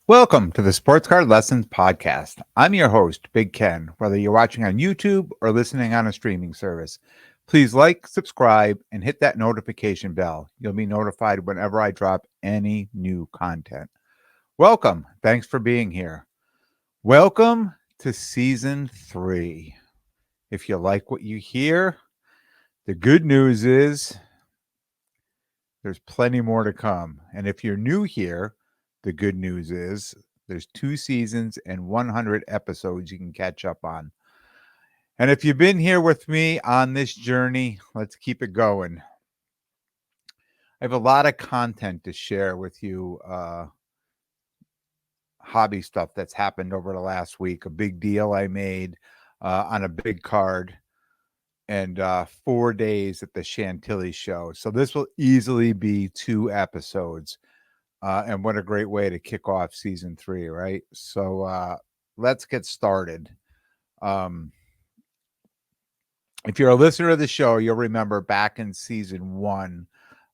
Welcome to the Sports Card Lessons Podcast. I'm your host, Big Ken. Whether you're watching on YouTube or listening on a streaming service, please like, subscribe, and hit that notification bell. You'll be notified whenever I drop any new content. Welcome. Thanks for being here. Welcome to Season 3. If you like what you hear, the good news is there's plenty more to come. And if you're new here, the good news is there's 2 seasons and 100 episodes you can catch up on. And if you've been here with me on this journey, let's keep it going. I have a lot of content to share with you, hobby stuff that's happened over the last week. A big deal I made on a big card, and 4 days at the Chantilly show. So this will easily be 2 episodes. And what a great way to kick off season 3, right? So let's get started. If you're a listener of the show, you'll remember back in season 1,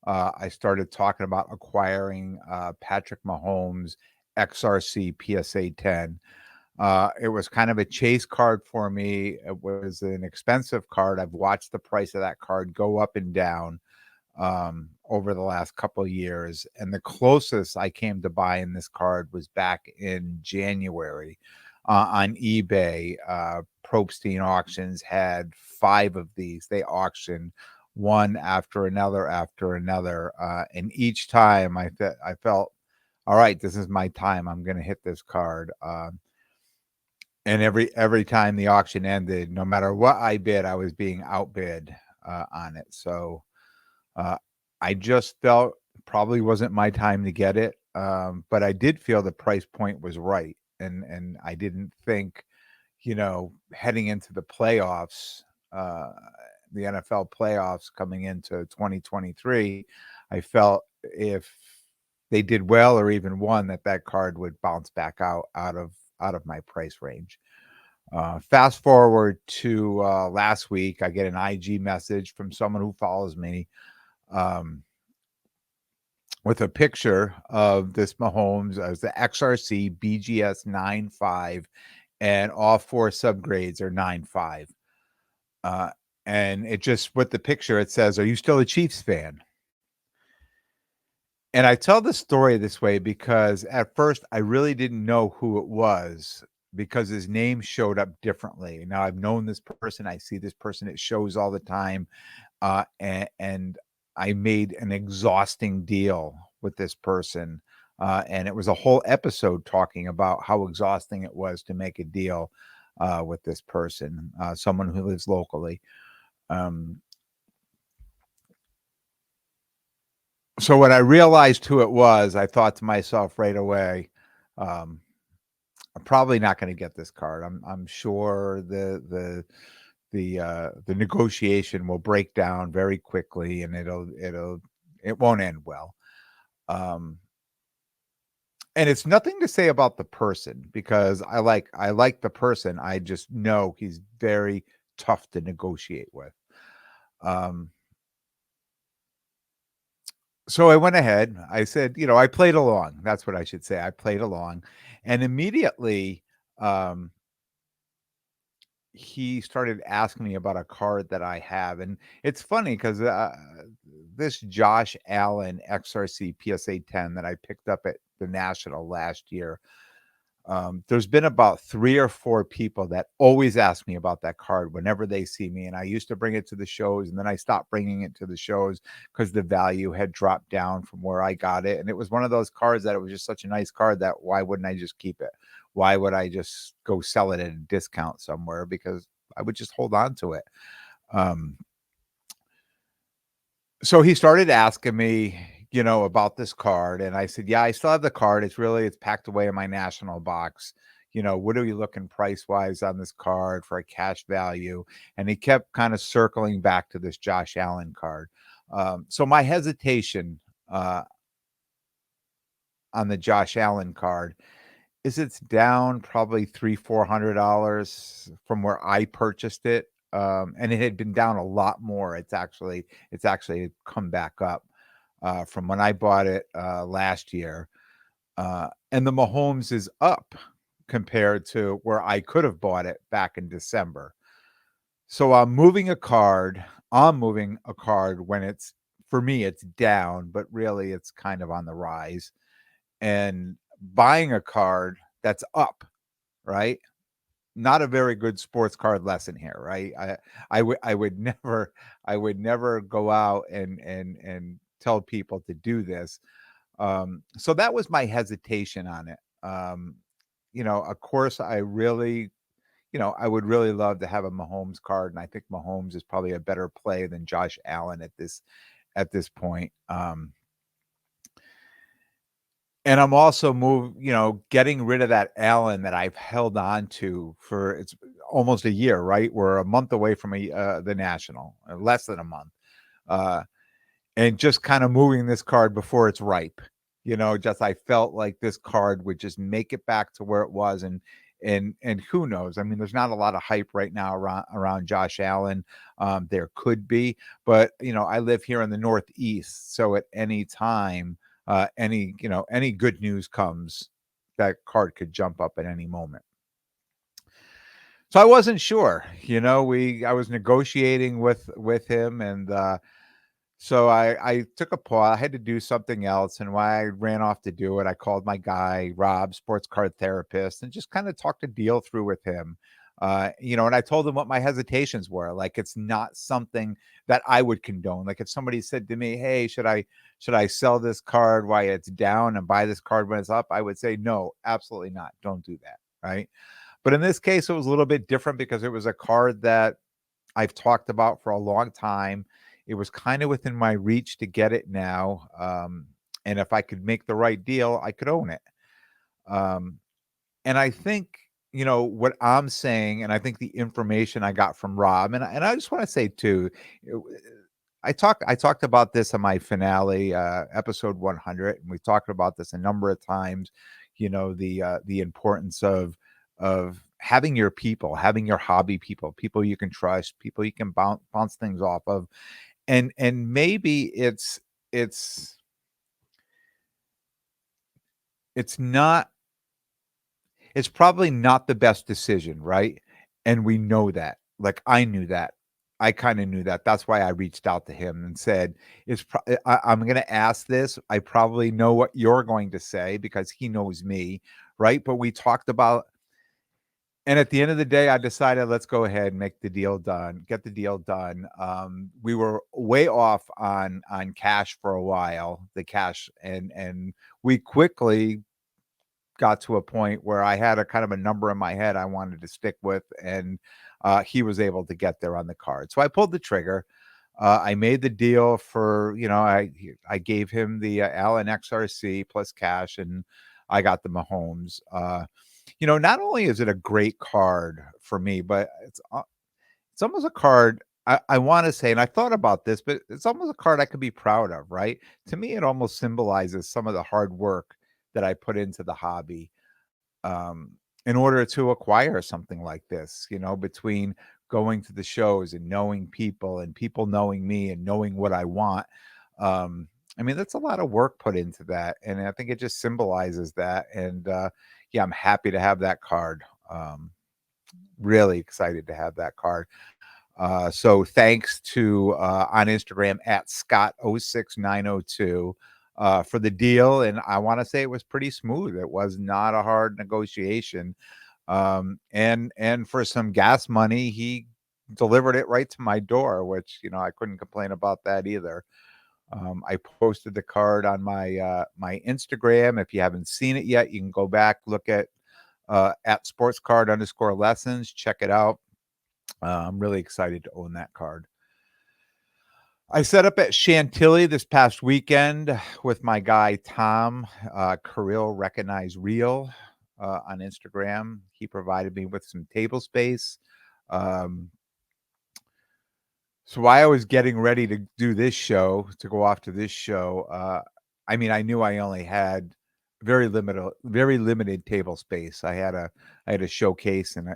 I started talking about acquiring Patrick Mahomes XRC PSA 10. It was kind of a chase card for me. It was an expensive card. I've watched the price of that card go up and down over the last couple of years. And the closest I came to buying this card was back in January on eBay. Probstein Auctions had 5 of these. They auctioned one after another, and each time I felt, all right, this is my time. I'm going to hit this card. And every time the auction ended, no matter what I bid, I was being outbid on it. So I just felt probably wasn't my time to get it, but I did feel the price point was right, and I didn't think, heading into the playoffs, the NFL playoffs coming into 2023, I felt if they did well or even won, that card would bounce back out of my price range. Fast forward to last week, I get an IG message from someone who follows me with a picture of this Mahomes as the XRC BGS 9.5, and all 4 subgrades are 9.5. And it just, with the picture, it says, "Are you still a Chiefs fan?" And I tell the story this way because at first I really didn't know who it was because his name showed up differently. Now I've known this person, I see this person at shows all the time, and I made an exhausting deal with this person, and it was a whole episode talking about how exhausting it was to make a deal with this person, someone who lives locally. So when I realized who it was, I thought to myself right away, I'm probably not going to get this card. I'm sure the negotiation will break down very quickly, and it won't end well. And it's nothing to say about the person, because I like the person. I just know he's very tough to negotiate with. So I went ahead. I said, I played along. That's what I should say. I played along, and immediately he started asking me about a card that I have. And it's funny because this Josh Allen XRC PSA 10 that I picked up at the National last year, there's been about 3 or 4 people that always ask me about that card whenever they see me. And I used to bring it to the shows, and then I stopped bringing it to the shows because the value had dropped down from where I got it. And it was one of those cards that it was just such a nice card that why wouldn't I just keep it? Why would I just go sell it at a discount somewhere? Because I would just hold on to it. So he started asking me, about this card. And I said, yeah, I still have the card. It's packed away in my National box. What are you looking price wise on this card for a cash value? And he kept kind of circling back to this Josh Allen card. So my hesitation on the Josh Allen card is it's down probably $300-400 from where I purchased it. And it had been down a lot more. It's actually come back up from when I bought it last year. and the Mahomes is up compared to where I could have bought it back in December. So I'm moving a card when it's, for me, it's down, but really it's kind of on the rise, and buying a card that's up, right? Not a very good sports card lesson here, right? I would never go out and tell people to do this. So that was my hesitation on it. Of course, I would really love to have a Mahomes card, and I think Mahomes is probably a better play than Josh Allen at this point. And I'm also getting rid of that Allen that I've held on to for it's almost a year, right? We're a month away from the National, less than a month. Uh, and just kind of moving this card before it's ripe. Just I felt like this card would just make it back to where it was, and who knows? I mean, there's not a lot of hype right now around Josh Allen. There could be, but I live here in the Northeast, so at any time, any good news comes, that card could jump up at any moment. So I wasn't sure. I was negotiating with him, and so I took a pause. I had to do something else, and while I ran off to do it, I called my guy, Rob, sports card therapist, and just kind of talked a deal through with him. And I told him what my hesitations were. Like, it's not something that I would condone. Like, if somebody said to me, "Hey, should I sell this card while it's down and buy this card when it's up?" I would say, "No, absolutely not. Don't do that." Right. But in this case, it was a little bit different because it was a card that I've talked about for a long time. It was kind of within my reach to get it now. And if I could make the right deal, I could own it. Um, and I think, what I'm saying, and I think the information I got from Rob, and I just want to say too, it- I talked about this on my finale, episode 100, and we talked about this a number of times. The importance of having your people, having your hobby people, people you can trust, people you can bounce things off of, and maybe it's it's not it's probably not the best decision, right? And we know that. Like, I knew that. I kinda knew that. That's why I reached out to him and said, I'm gonna ask this. I probably know what you're going to say because he knows me, right? But we talked about, and at the end of the day, I decided, let's go ahead and make the deal done, get the deal done. We were way off on cash for a while, the cash, and we quickly got to a point where I had a kind of a number in my head I wanted to stick with, and he was able to get there on the card. So I pulled the trigger. I made the deal for, I gave him the Allen XRC plus cash, and I got the Mahomes. Not only is it a great card for me, but it's almost a card I want to say, and I thought about this, but it's almost a card I could be proud of, right? To me, it almost symbolizes some of the hard work that I put into the hobby, um, in order to acquire something like this, between going to the shows and knowing people and people knowing me and knowing what I want. I mean, that's a lot of work put into that. And I think it just symbolizes that. And yeah, I'm happy to have that card. Really excited to have that card. So thanks to on Instagram at Scott06902 for the deal. And I want to say it was pretty smooth. It was not a hard negotiation. And for some gas money, he delivered it right to my door, which, I couldn't complain about that either. I posted the card on my Instagram. If you haven't seen it yet, you can go back, look at sportscard_lessons, check it out. I'm really excited to own that card. I set up at Chantilly this past weekend with my guy Tom, Kirill Recognize Real, on Instagram. He provided me with some table space. Um, so while I was getting ready to do this show, to go off to this show, I mean, I knew I only had very limited table space. I had a showcase and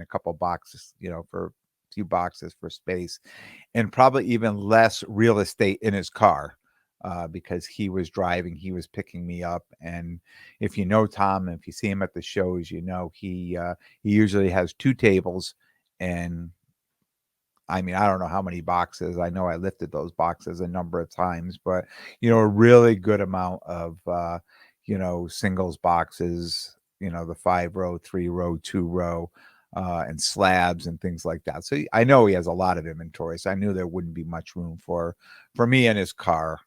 a couple boxes, for a few boxes for space, and probably even less real estate in his car. because he was driving, he was picking me up. And if you know Tom, if you see him at the shows, he usually has 2 tables. And I mean, I don't know how many boxes. I know I lifted those boxes a number of times, but a really good amount of singles boxes, the 5 row, 3 row, 2 row, and slabs and things like that. So I know he has a lot of inventory. So I knew there wouldn't be much room for me in his car.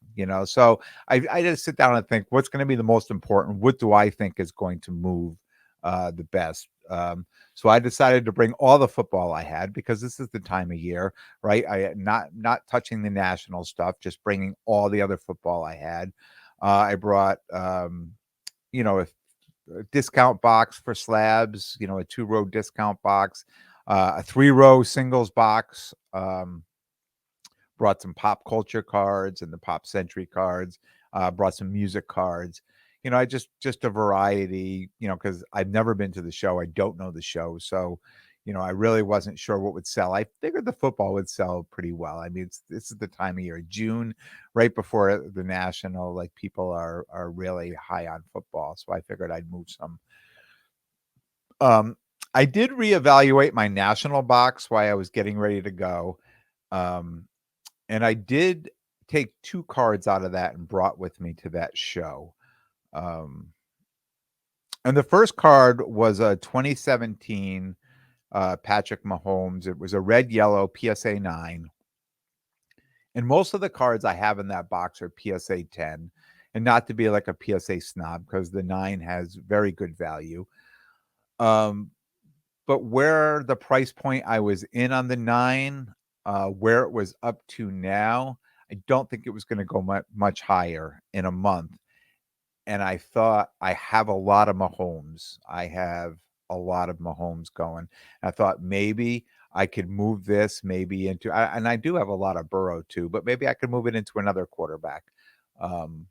So I just sit down and think, what's going to be the most important? What do I think is going to move the best? So I decided to bring all the football I had, because this is the time of year, right? I not touching the national stuff, just bringing all the other football I had. I brought a discount box for slabs, a 2 row discount box, a 3 row singles box. Brought some pop culture cards and the pop century cards. Brought some music cards. I just a variety, because I've never been to the show. I don't know the show. So, I really wasn't sure what would sell. I figured the football would sell pretty well. I mean, this is the time of year, June, right before the national, like people are really high on football. So I figured I'd move some. I did reevaluate my national box while I was getting ready to go. And I did take 2 cards out of that and brought with me to that show. And the first card was a 2017 Patrick Mahomes. It was a red yellow PSA 9. And most of the cards I have in that box are PSA 10. And not to be like a PSA snob, because the 9 has very good value. But where the price point I was in on the 9, where it was up to now, I don't think it was going to go much higher in a month. And I thought, I have a lot of Mahomes. I have a lot of Mahomes going. I thought maybe I could move this maybe into, and I do have a lot of Burrow too, but maybe I could move it into another quarterback. And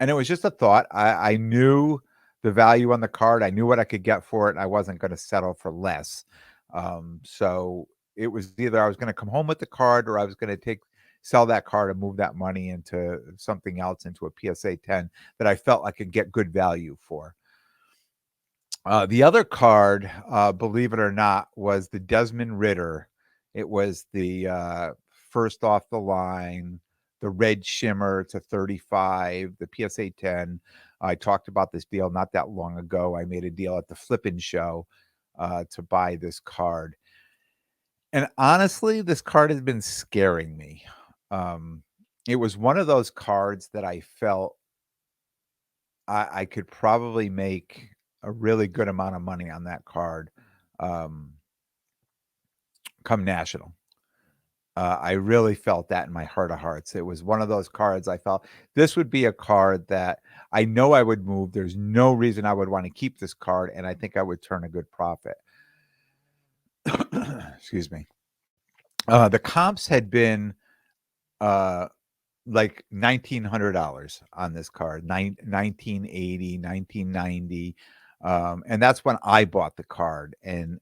it was just a thought. I knew the value on the card. I knew what I could get for it. And I wasn't going to settle for less. So it was either I was going to come home with the card, or I was going to sell that card and move that money into something else, into a PSA 10 that I felt I could get good value for. The other card, believe it or not, was the Desmond Ridder. It was the first off the line, the red shimmer to 35, the PSA 10. I talked about this deal not that long ago. I made a deal at the Flippin' Show to buy this card. And honestly, this card has been scaring me. It was one of those cards that I felt I could probably make a really good amount of money on that card come national. I really felt that in my heart of hearts. It was one of those cards I felt this would be a card that I know I would move. There's no reason I would want to keep this card, and I think I would turn a good profit. Excuse me. The comps had been like $1,900 on this card, 1980, 1990. And that's when I bought the card. And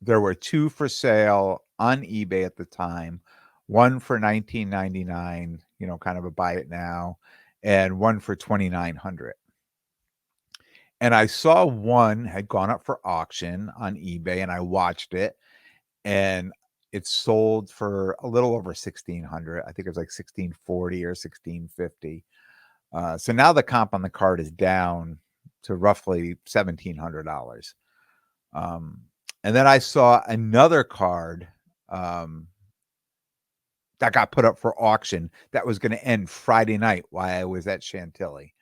there were 2 for sale on eBay at the time, one for $19.99, kind of a buy it now, and one for $2,900. And I saw one had gone up for auction on eBay, and I watched it, and it sold for a little over $1,600. I think it was like $1,640 or $1,650. So now the comp on the card is down to roughly $1,700. And then I saw another card that got put up for auction that was going to end Friday night while I was at Chantilly.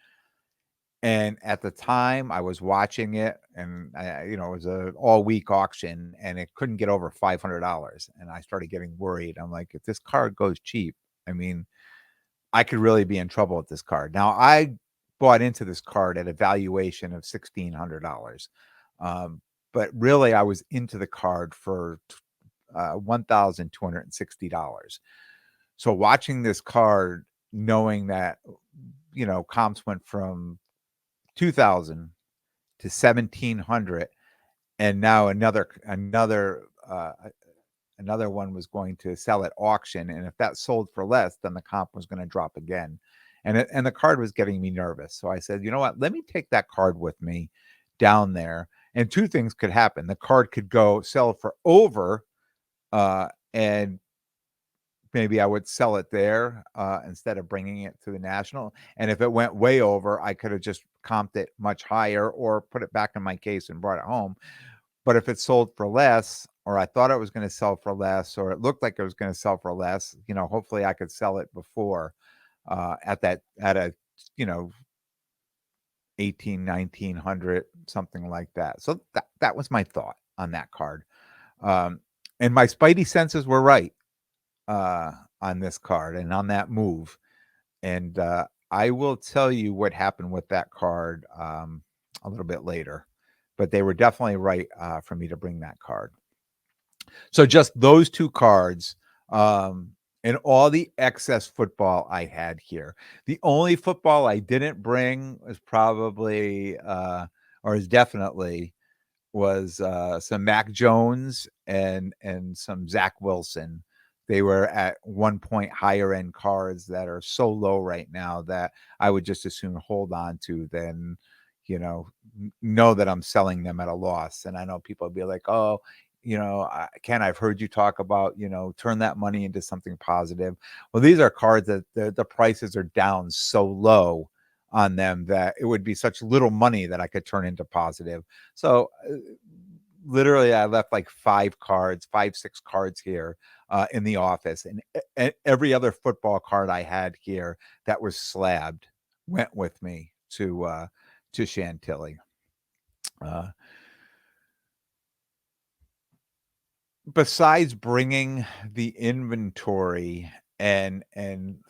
And at the time I was watching it, and it was an all week auction, and it couldn't get over $500. And I started getting worried. I'm like, if this card goes cheap, I mean, I could really be in trouble with this card. Now, I bought into this card at a valuation of $1,600. But really I was into the card for $1,260. So watching this card, knowing that, comps went from 2,000 to 1,700, and now another another one was going to sell at auction, and if that sold for less, then the comp was going to drop again. And the card was getting me nervous. So I said, you know what? Let me take that card with me down there. And two things could happen. The card could go sell for over, and maybe I would sell it there instead of bringing it to the national. And if it went way over, I could have just comped it much higher or put it back in my case and brought it home. But if it sold for less, or I thought it was going to sell for less, or it looked like it was going to sell for less, hopefully I could sell it before at a, you know, 18, 1900, something like that. So that was my thought on that card. And my spidey senses were right on this card and on that move. And I will tell you what happened with that card a little bit later. But they were definitely right for me to bring that card. So just those two cards and all the excess football I had here. The only football I didn't bring was probably, or is definitely, was some Mac Jones and some Zach Wilson. They were at one point higher end cards that are so low right now that I would just as soon hold on to than, know that I'm selling them at a loss. And I know people will be like, oh, Ken, I've heard you talk about, turn that money into something positive. Well, these are cards that the prices are down so low on them that it would be such little money that I could turn into positive. So literally I left like 5, 6 cards here in the office, and every other football card I had here that was slabbed went with me to Chantilly. Besides bringing the inventory and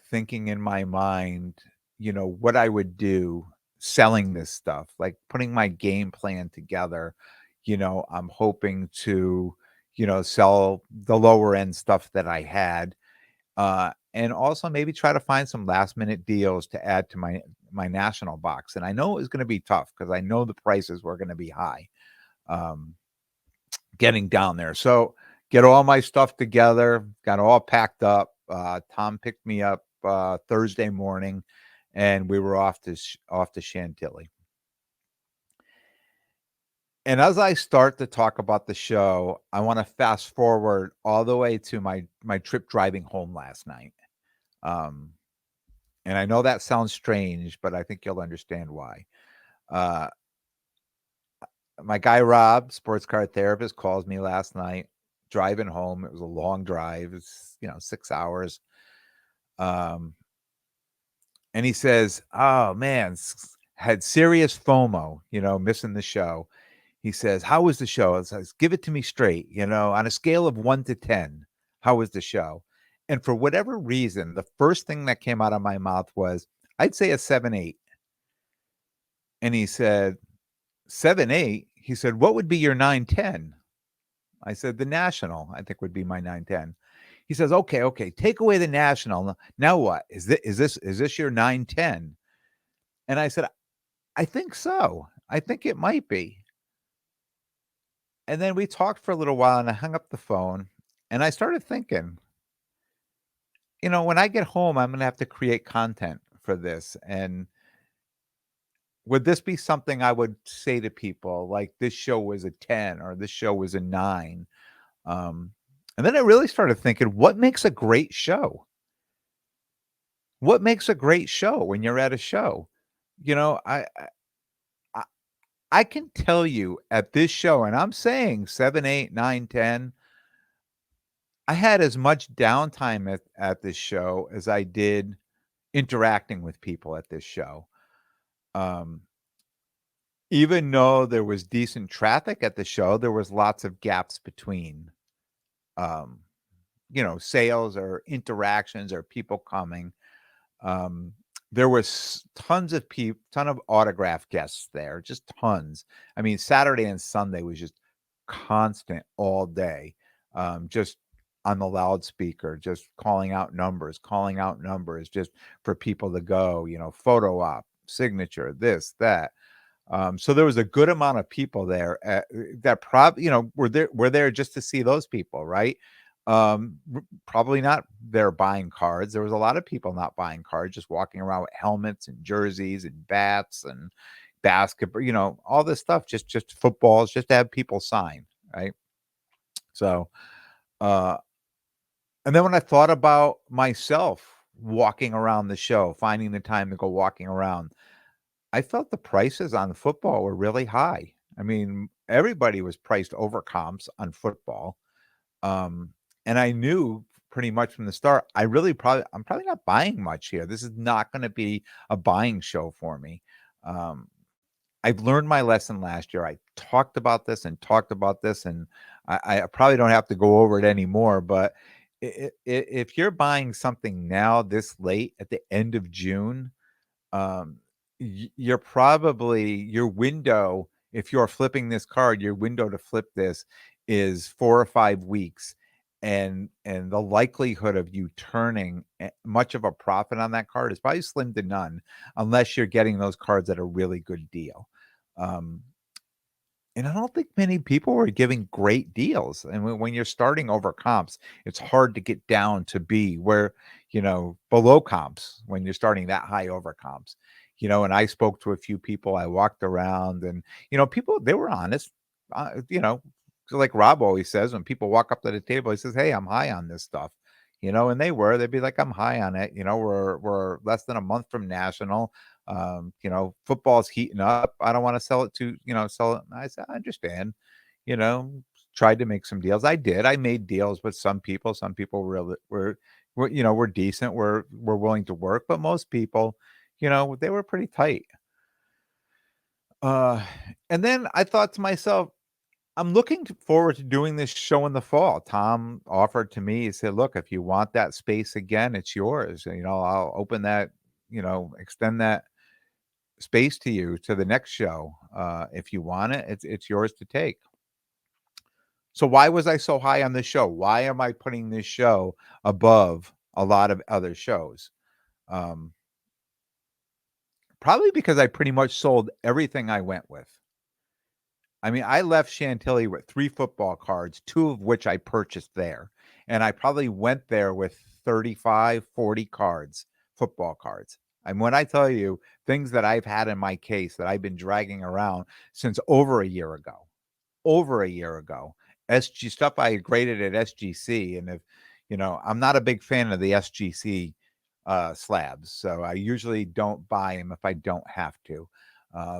thinking in my mind, what I would do selling this stuff, like putting my game plan together, I'm hoping to, sell the lower end stuff that I had, and also maybe try to find some last minute deals to add to my national box. And I know it was going to be tough because I know the prices were going to be high. Getting down there. So get all my stuff together, got all packed up. Tom picked me up Thursday morning, and we were off to Chantilly. And as I start to talk about the show, I want to fast forward all the way to my trip driving home last night. And I know that sounds strange, but I think you'll understand why. My guy Rob, sports car therapist, calls me last night driving home. It was a long drive. It's 6 hours. And he says, "Oh man, had serious FOMO, missing the show." He says, "How was the show?" I says, "Give it to me straight, on a scale of 1 to 10. How was the show?" And for whatever reason, the first thing that came out of my mouth was, "I'd say a 7-8." And he said, 7-8? He said, "What would be your 9-10?" I said, "The national, I think, would be my 9-10." He says, Okay, take away the national. Now what? Is this your 9-10?" And I said, "I think so. I think it might be." And then we talked for a little while, and I hung up the phone, and I started thinking, when I get home, I'm gonna have to create content for this. And would this be something I would say to people, like, this show was a 10 or this show was a 9? And then I really started thinking, what makes a great show? What makes a great show when you're at a show? You know, I I can tell you at this show, and I'm saying 7, 8, 9, 10. I had as much downtime at this show as I did interacting with people at this show. Um, Even though there was decent traffic at the show, there was lots of gaps between, um, sales or interactions or people coming. Um, there was ton of autograph guests there, just tons. I mean, Saturday and Sunday was just constant all day, just on the loudspeaker, just calling out numbers, just for people to go, photo op, signature, this, that. So there was a good amount of people there that probably, were there just to see those people, right? Probably not there buying cards. There was a lot of people not buying cards, just walking around with helmets and jerseys and bats and basketball, all this stuff, just footballs, just to have people sign, right? So, uh, and then when I thought about myself walking around the show, finding the time to go walking around, I felt the prices on football were really high. I mean, everybody was priced over comps on football. Um, and I knew pretty much from the start, I'm probably not buying much here. This is not going to be a buying show for me. Um, I've learned my lesson last year. I talked about this and talked about this, and I probably don't have to go over it anymore. But if you're buying something now this late at the end of June, um, you're probably your window, if you're flipping this card, your window to flip this is 4 or 5 weeks, and the likelihood of you turning much of a profit on that card is probably slim to none, unless you're getting those cards at a really good deal. Um, and I don't think many people were giving great deals. And when you're starting over comps, it's hard to get down to be where, below comps when you're starting that high over comps. And I spoke to a few people, I walked around, and, people, they were honest. So like Rob always says, when people walk up to the table, he says, "Hey, I'm high on this stuff." And they'd be like, "I'm high on it. We're less than a month from national. Football's heating up. I don't want to sell it to, sell it." I said, "I understand." You know, Tried to make some deals. I did. I made deals with some people. Some people really were decent. Were willing to work, but most people, they were pretty tight. Uh, and then I thought to myself, I'm looking forward to doing this show in the fall. Tom offered to me, he said, "Look, if you want that space again, it's yours. I'll open that, extend that space to you to the next show. If you want it, it's yours to take." So why was I so high on this show? Why am I putting this show above a lot of other shows? Um, Probably because I pretty much sold everything I went with. I mean, I left Chantilly with 3 football cards, 2 of which I purchased there, and I probably went there with 35, 40 cards, football cards. And when I tell you things that I've had in my case that I've been dragging around since over a year ago, SG stuff I graded at SGC, and if I'm not a big fan of the SGC slabs, so I usually don't buy them if I don't have to.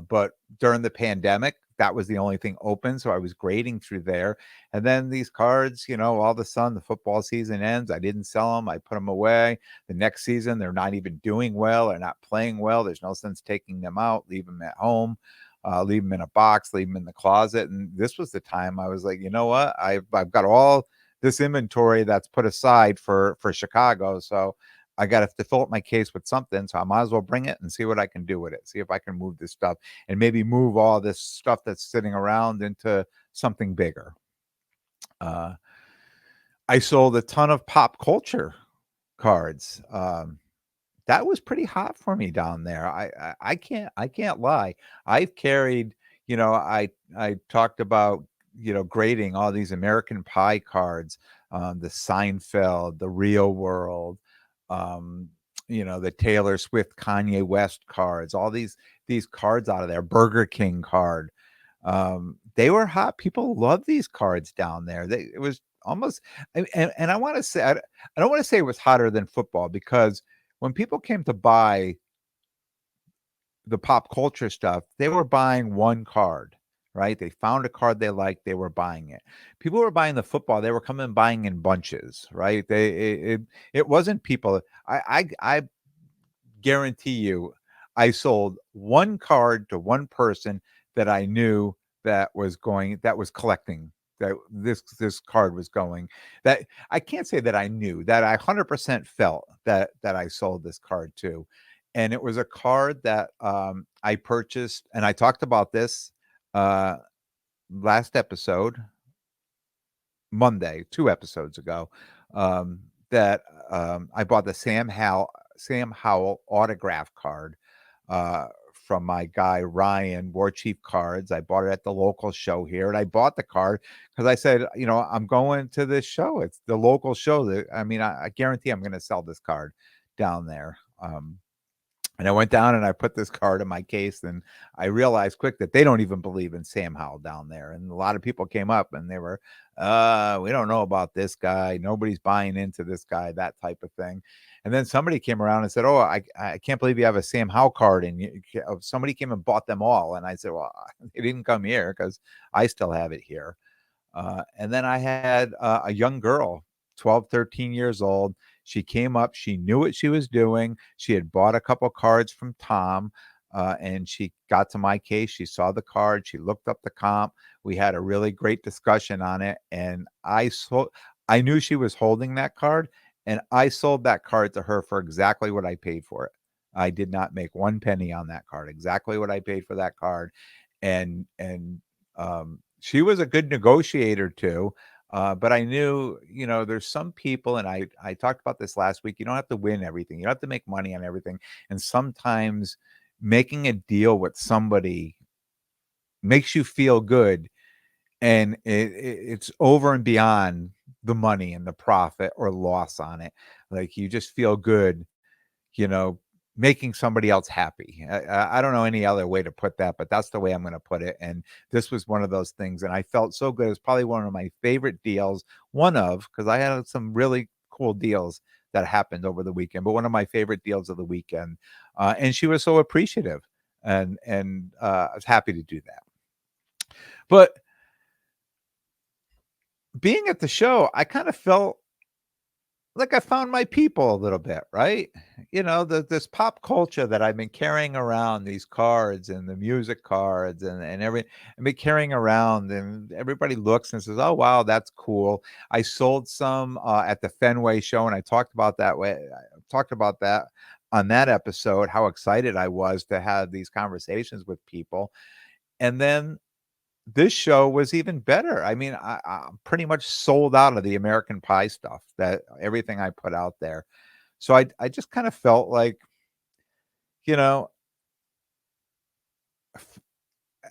But during the pandemic, that was the only thing open, so I was grading through there. And then these cards, all of a sudden the football season ends. I didn't sell them. I put them away. The next season, they're not even doing well. They're not playing well. There's no sense taking them out, leave them at home. Leave them in a box, leave them in the closet. And this was the time I was like, you know what? I've got all this inventory that's put aside for Chicago. So I got to fill up my case with something. So I might as well bring it and see what I can do with it. See if I can move this stuff and maybe move all this stuff that's sitting around into something bigger. I sold a ton of pop culture cards. That was pretty hot for me down there. I can't lie. I've carried, I talked about, grading all these American Pie cards, the Seinfeld, the Real World, um, the Taylor Swift, Kanye West cards, all these cards out of there, Burger King card. They were hot. People love these cards down there. It was almost, and I want to say, I don't want to say it was hotter than football, because when people came to buy the pop culture stuff, they were buying one card, right? They found a card they liked, they were buying it. People were buying the football, they were coming buying in bunches, right? It wasn't people. I guarantee you, I sold one card to one person that I knew that was collecting, that this card was going. That I can't say that I knew, that I 100% felt that I sold this card to. And it was a card that I purchased, and I talked about this uh last episode, Monday, 2 episodes ago, that I bought the Sam Howell autograph card uh, from my guy Ryan, War Chief Cards. I bought it at the local show here, and I bought the card because I said, I'm going to this show. It's the local show. I guarantee I'm going to sell this card down there. And I went down and I put this card in my case, and I realized quick that they don't even believe in Sam Howell down there. And a lot of people came up and they were, we don't know about this guy. Nobody's buying into this guy, that type of thing. And then somebody came around and said, oh, I can't believe you have a Sam Howell card. And somebody came and bought them all. And I said, well, they didn't come here because I still have it here. And then I had a young girl, 12, 13 years old. She came up. She knew what she was doing. She had bought a couple cards from Tom, and she got to my case. She saw the card. She looked up the comp. We had a really great discussion on it. And I knew she was holding that card, and I sold that card to her for exactly what I paid for it. I did not make one penny on that card, exactly what I paid for that card. And she was a good negotiator too. But I knew, there's some people, and I talked about this last week. You don't have to win everything. You don't have to make money on everything. And sometimes making a deal with somebody makes you feel good, and it's over and beyond the money and the profit or loss on it. Like, you just feel good, you know, making somebody else happy. I don't know any other way to put that, but that's the way I'm going to put it. And this was one of those things, and I felt so good. It's probably one of my favorite deals, because I had some really cool deals that happened over the weekend, but one of my favorite deals of the weekend. And she was so appreciative, and I was happy to do that. But being at the show, I kind of felt like I found my people a little bit, right? This pop culture that I've been carrying around, these cards and the music cards and I've been carrying around, and everybody looks and says, oh, wow, that's cool. I sold some at the Fenway show, and I talked about that on that episode, how excited I was to have these conversations with people. And then this show was even better. I mean, I'm pretty much sold out of the American Pie stuff, that everything I put out there. So I just kind of felt like, you know,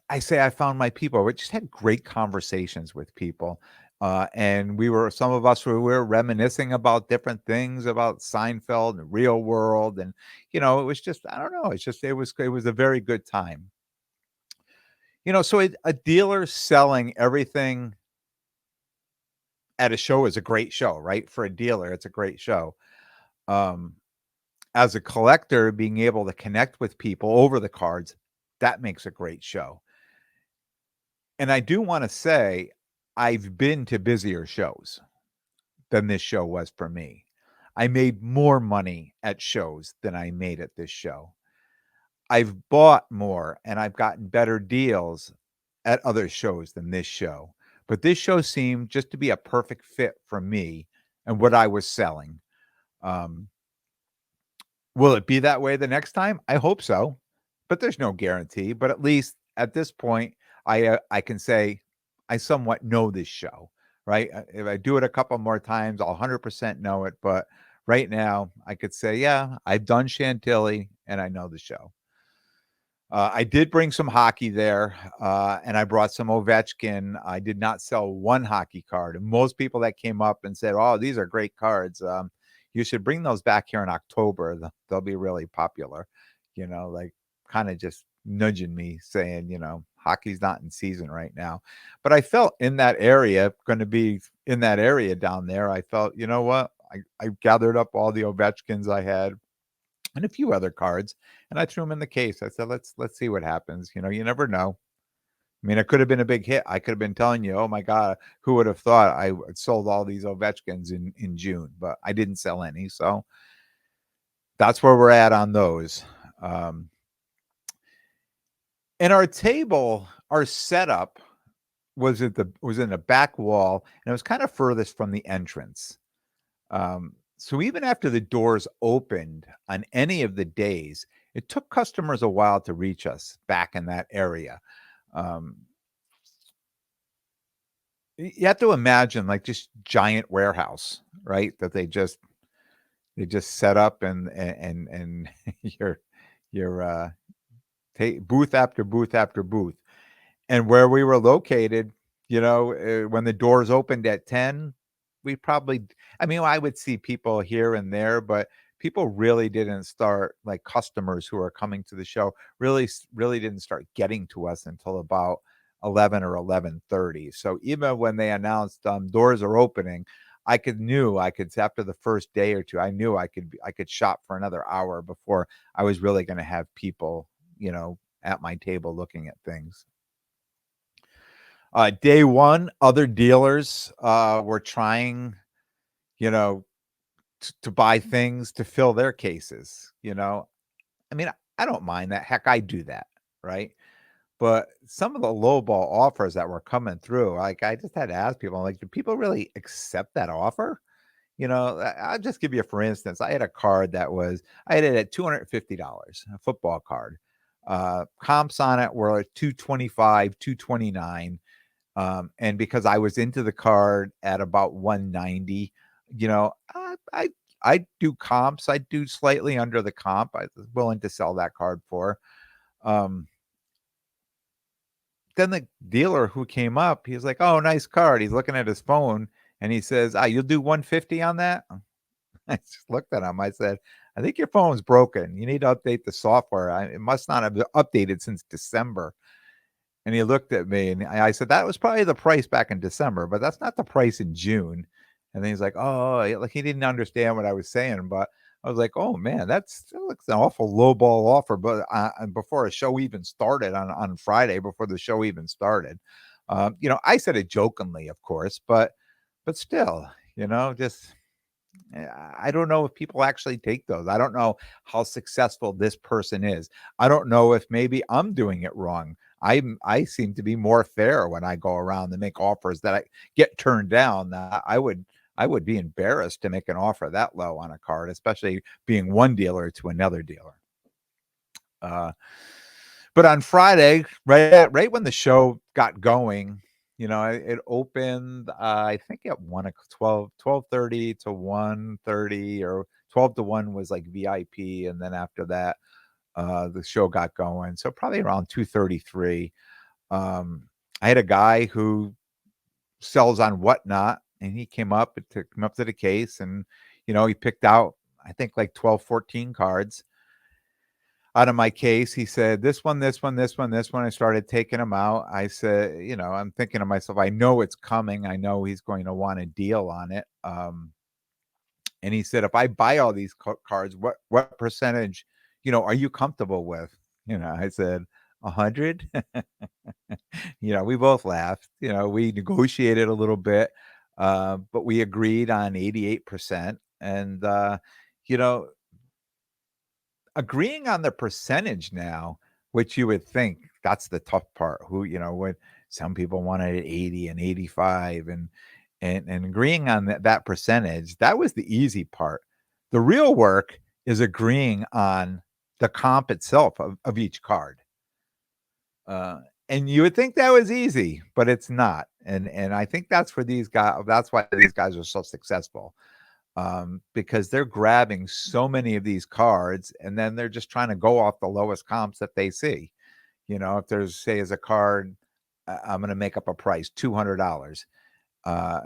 I say I found my people. We just had great conversations with people. And some of us were reminiscing about different things about Seinfeld and Real World. And, it was just, I don't know. It was a very good time. So a dealer selling everything at a show is a great show, right? For a dealer, it's a great show. Um, as a collector, being able to connect with people over the cards, that makes a great show. And I do want to say, I've been to busier shows than this show was for me. I made more money at shows than I made at this show. I've bought more and I've gotten better deals at other shows than this show. But this show seemed just to be a perfect fit for me and what I was selling. Um, will it be that way the next time? I hope so, but there's no guarantee. But at least at this point, I can say I somewhat know this show, right? If I do it a couple more times, I'll 100% know it. But right now, I could say, yeah, I've done Chantilly and I know the show. I did bring some hockey there, and I brought some Ovechkin. I did not sell one hockey card. And most people that came up and said, oh, these are great cards. You should bring those back here in October. They'll be really popular, like kind of just nudging me saying, hockey's not in season right now. But I felt in that area, going to be in that area down there, I felt, you know what? I gathered up all the Ovechkins I had and a few other cards, and I threw them in the case. I said, let's see what happens. You never know. I mean, it could have been a big hit. I could have been telling you, oh my God, who would have thought I sold all these Ovechkins in June, but I didn't sell any. So that's where we're at on those. And our table, our setup was in the back wall, and it was kind of furthest from the entrance. So even after the doors opened on any of the days, it took customers a while to reach us back in that area. Um, you have to imagine like just giant warehouse, right? That they just set up and your booth after booth after booth. And where we were located, when the doors opened at 10, we probably, I mean, I would see people here and there, but people really didn't start, like customers who are coming to the show, really didn't start getting to us until about 11 or 11:30. So even when they announced doors are opening, I could after the first day or two, I knew I could shop for another hour before I was really going to have people, at my table looking at things. Day one, other dealers were trying, you know, to buy things to fill their cases. I mean, I don't mind that. Heck, I do that, right? But some of the lowball offers that were coming through, like I just had to ask people, like, do people really accept that offer? I'll just give you, for instance, I had a card I had it at $250, a football card. Comps on it were like 225, 229. And because I was into the card at about 190, I do comps. I do slightly under the comp. I was willing to sell that card for. Um, then the dealer who came up, he was like, "Oh, nice card." He's looking at his phone and he says, "You'll do 150 on that?" I just looked at him. I said, "I think your phone's broken. You need to update the software. It must not have been updated since December." And he looked at me and I said, "That was probably the price back in December, but that's not the price in June." And then he's like, "Oh," like he didn't understand what I was saying, but I was like, "Oh man, that looks an awful low ball offer." But before a show even started on Friday, before the show even started, I said it jokingly, of course, but still, just I don't know if people actually take those. I don't know how successful this person is. I don't know if maybe I'm doing it wrong. I seem to be more fair when I go around and make offers that I get turned down. I would be embarrassed to make an offer that low on a card, especially being one dealer to another dealer. But on Friday, right when the show got going, it opened, I think at 12:30 to 1:30, or 12 to 1 was like VIP. And then after that, the show got going. So probably around 2:33. I had a guy who sells on Whatnot, and he came up to the case, and, he picked out, I think, like 12, 14 cards out of my case. He said, "This one, this one, this one, this one." I started taking them out. I said, I'm thinking to myself, I know it's coming. I know he's going to want a deal on it. And he said, "If I buy all these cards, what percentage, are you comfortable with?" I said, 100. We both laughed. We negotiated a little bit, but we agreed on 88%. And, you know, agreeing on the percentage now, which you would think that's the tough part. When some people wanted 80 and 85, and agreeing on that percentage, that was the easy part. The real work is agreeing on the comp itself of each card. And you would think that was easy, but it's not. And I think that's why these guys are so successful. Because they're grabbing so many of these cards, and then they're just trying to go off the lowest comps that they see. If there's, say, as a card, I'm going to make up a price, $200. Uh,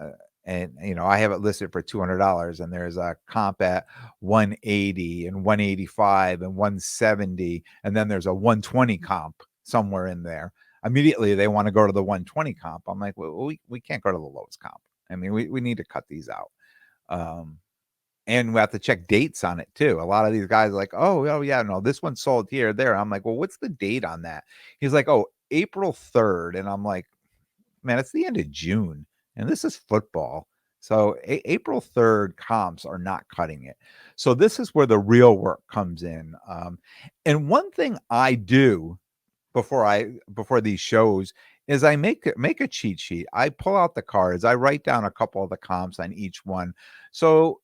and I have it listed for $200, and there's a comp at 180 and 185 and 170, and then there's a 120 comp somewhere in there. Immediately they want to go to the 120 comp. I'm like, well, we can't go to the lowest comp. I mean, we need to cut these out. And we have to check dates on it too. A lot of these guys are like, oh yeah, no, this one sold here, there. I'm like, well, what's the date on that? He's like, oh, April 3rd. And I'm like, man, it's the end of June, and this is football. So April 3rd comps are not cutting it. So this is where the real work comes in. And one thing I do before these shows is I make a cheat sheet. I pull out the cards. I write down a couple of the comps on each one. So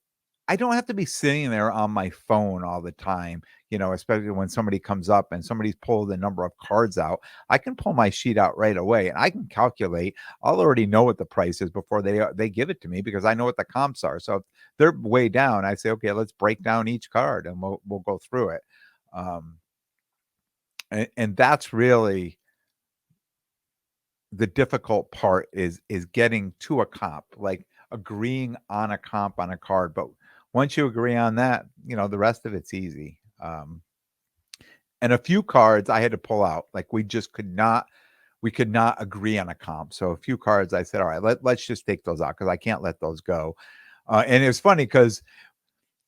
I don't have to be sitting there on my phone all the time, especially when somebody comes up and somebody's pulled the number of cards out. I can pull my sheet out right away and I can calculate. I'll already know what the price is before they give it to me, because I know what the comps are. So if they're way down, I say, okay, let's break down each card and we'll go through it. And that's really the difficult part is getting to a comp, like agreeing on a comp on a card. But once you agree on that, the rest of it's easy. And a few cards I had to pull out. Like we could not agree on a comp. So a few cards I said, all right, let's just take those out because I can't let those go. And it's funny because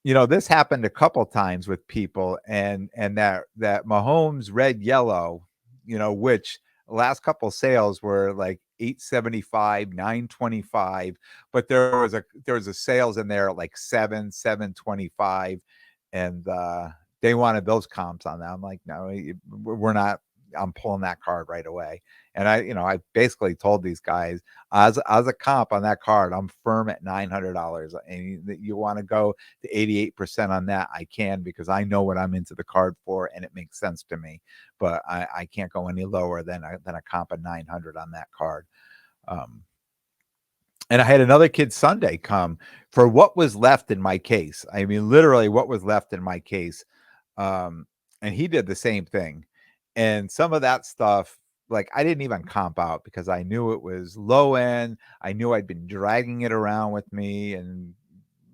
this happened a couple times with people, and that Mahomes red yellow, which last couple sales were like 875, 925, but there was a sales in there at like 725, and they wanted those comps on that. I'm like, no, we're not. I'm pulling that card right away. And I basically told these guys, as a comp on that card, I'm firm at $900, and you want to go to 88% on that, I can, because I know what I'm into the card for, and it makes sense to me. But I can't go any lower than a comp of 900 on that card. And I had another kid Sunday come for what was left in my case. I mean, literally what was left in my case. And he did the same thing. And some of that stuff, like, I didn't even comp out because I knew it was low end. I knew I'd been dragging it around with me and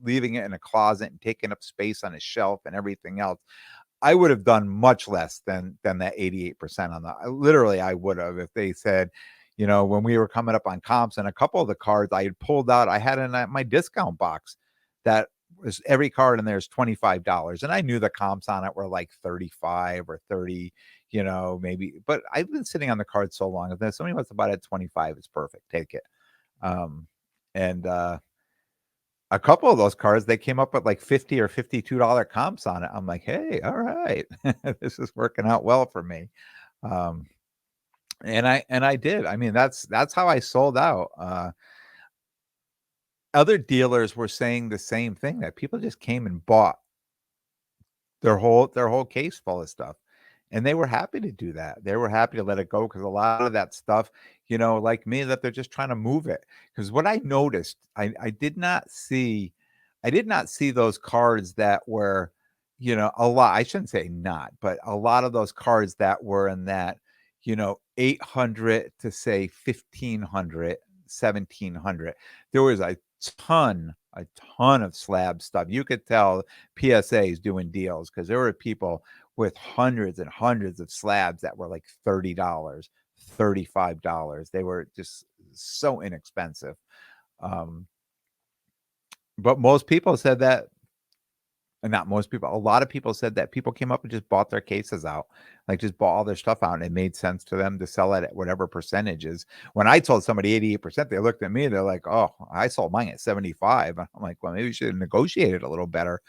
leaving it in a closet and taking up space on a shelf and everything else. I would have done much less than that 88% on the. Literally, I would have, if they said, when we were coming up on comps, and a couple of the cards I had pulled out, I had in my discount box that was every card in there is $25, and I knew the comps on it were like 35 or 30, maybe. But I've been sitting on the card so long, if somebody wants to buy it at 25, it's perfect. Take it. And a couple of those cards, they came up with like $50 or $52 comps on it. I'm like, hey, all right, this is working out well for me. And I did. I mean, that's how I sold out. Other dealers were saying the same thing, that people just came and bought their whole case full of stuff. And they were happy to do that. They were happy to let it go, because a lot of that stuff, like me, that they're just trying to move it. Because what I noticed, I did not see those cards that were, a lot. I shouldn't say not, but a lot of those cards that were in that, 800 to say 1500, 1700. There was a ton of slab stuff. You could tell PSA is doing deals, because there were people with hundreds and hundreds of slabs that were like $30, $35. They were just so inexpensive. But most people said that, and not most people, a lot of people said that people came up and just bought their cases out, like just bought all their stuff out, and it made sense to them to sell it at whatever percentages. When I told somebody 88%, they looked at me, they're like, oh, I sold mine at 75. I'm like, well, maybe you should have negotiated a little better.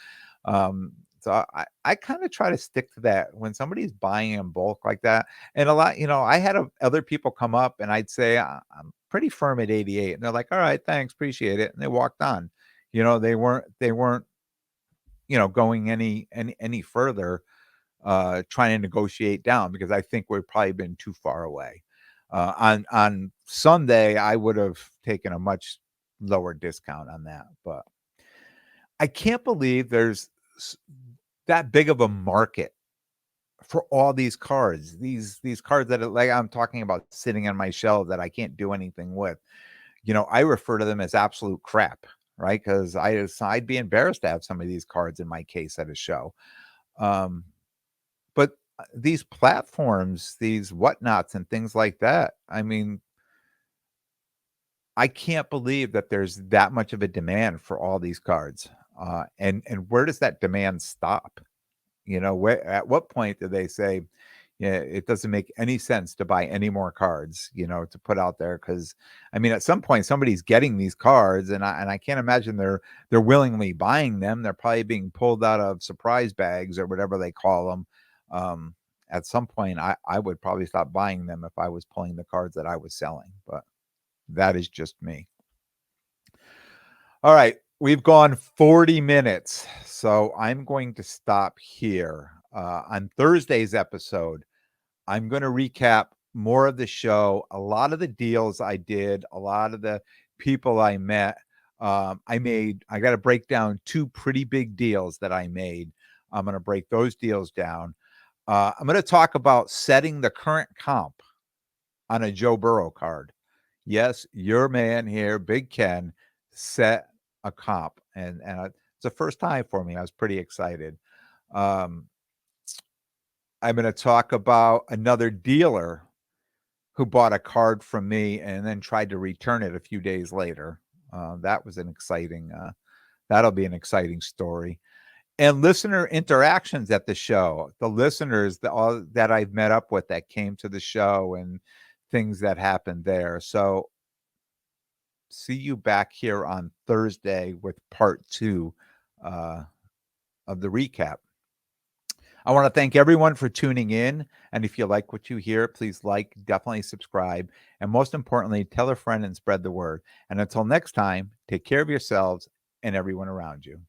So I kind of try to stick to that when somebody's buying in bulk like that. And a lot, I had other people come up, and I'd say, I'm pretty firm at 88. And they're like, all right, thanks, appreciate it. And they walked on. They weren't going any further, trying to negotiate down, because I think we've probably been too far away. On Sunday, I would have taken a much lower discount on that, but I can't believe there's that big of a market for all these cards. These cards that, like, I'm talking about sitting on my shelf that I can't do anything with. I refer to them as absolute crap, right? Because I'd be embarrassed to have some of these cards in my case at a show. But these platforms, these whatnots and things like that, I mean, I can't believe that there's that much of a demand for all these cards. And where does that demand stop? At what point do they say, yeah, it doesn't make any sense to buy any more cards, to put out there? Because I mean, at some point, somebody's getting these cards, and I can't imagine they're willingly buying them. They're probably being pulled out of surprise bags or whatever they call them. At some point, I would probably stop buying them if I was pulling the cards that I was selling. But that is just me. All right, we've gone 40 minutes, so I'm going to stop here. On Thursday's episode, I'm going to recap more of the show, a lot of the deals I did, a lot of the people I met. I got to break down two pretty big deals that I made. I'm going to break those deals down. I'm going to talk about setting the current comp on a Joe Burrow card. Yes, your man here, Big Ken, set a comp, and it's the first time for me. I was pretty excited. Um, I'm going to talk about another dealer who bought a card from me and then tried to return it a few days later. That was an exciting. That'll be an exciting story. And listener interactions at the show. The listeners that I've met up with that came to the show and things that happened there. So see you back here on Thursday with part 2 uh, of the recap. I want to thank everyone for tuning in. And if you like what you hear, please like, definitely subscribe. And most importantly, tell a friend and spread the word. And until next time, take care of yourselves and everyone around you.